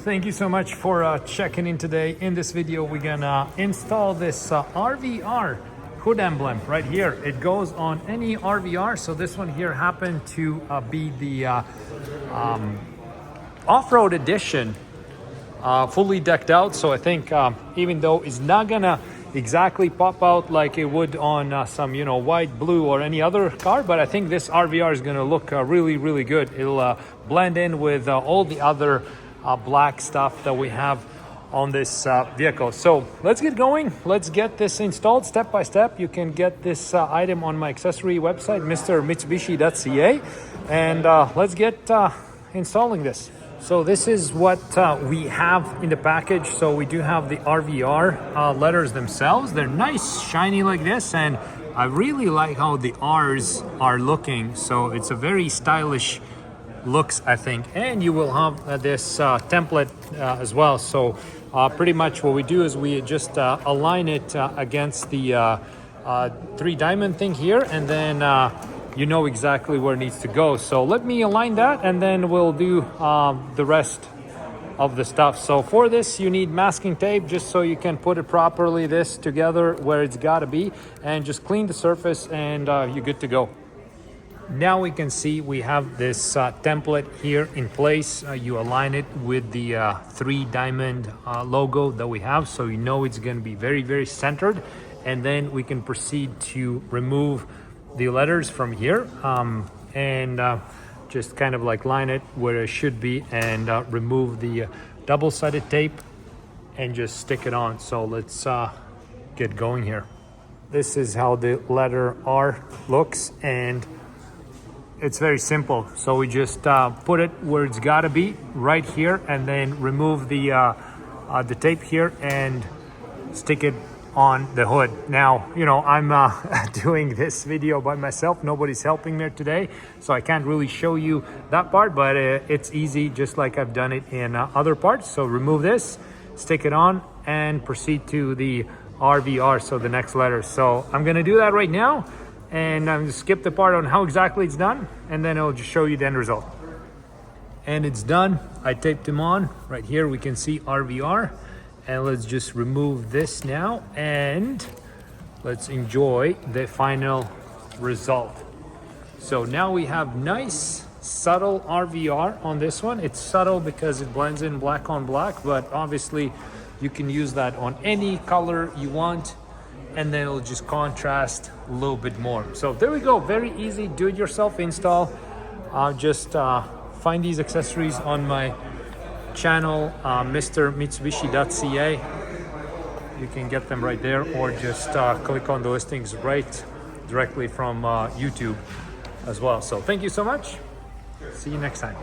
Thank you so much for checking in today. In this video, we're gonna install this RVR hood emblem right here. It goes on any RVR. So this one here happened to be the off-road edition, fully decked out. So I think even though it's not gonna exactly pop out like it would on some white, blue, or any other car, but I think this RVR is gonna look really good. It'll blend in with all the other black stuff that we have on this vehicle. So let's get going. Let's get this installed step by step. You can get this item on my accessory website, Mitsubishi.ca, and let's get installing this. So this is what we have in the package. So we do have the RVR letters themselves. They're nice, shiny like this, and I really like how the R's are looking. So it's a very stylish looks, I think. And you will have this template as well. So pretty much what we do is we just align it against the 3 diamond thing here, and then you know exactly where it needs to go. So let me align that, and then we'll do the rest of the stuff. So for this, you need masking tape just so you can put it properly this together where it's got to be, and just clean the surface, and you're good to go. Now we can see we have this template here in place. You align it with the 3 diamond logo that we have, so you know it's going to be very centered. And then we can proceed to remove the letters from here and just kind of like line it where it should be, and remove the double-sided tape and just stick it on. So let's get going here. This is how the letter R looks, and it's very simple. So we just put it where it's got to be, right here, and then remove the tape here and stick it on the hood. Now, I'm doing this video by myself. Nobody's helping me today, so I can't really show you that part, but it's easy, just like I've done it in other parts. So remove this, stick it on, and proceed to the RVR, so the next letter. So I'm gonna do that right now, and I'm gonna skip the part on how exactly it's done, and then I'll just show you the end result. And it's done. I taped them on. Right here we can see RVR, and let's just remove this now, and let's enjoy the final result. So now we have nice subtle RVR on this one. It's subtle because it blends in black on black, but obviously you can use that on any color you want, and then it'll just contrast a little bit more. So there we go. Very easy do-it-yourself install. Just find these accessories on my channel, Mitsubishi.ca. You can get them right there, or just click on the listings right directly from YouTube as well. So thank you so much. See you next time.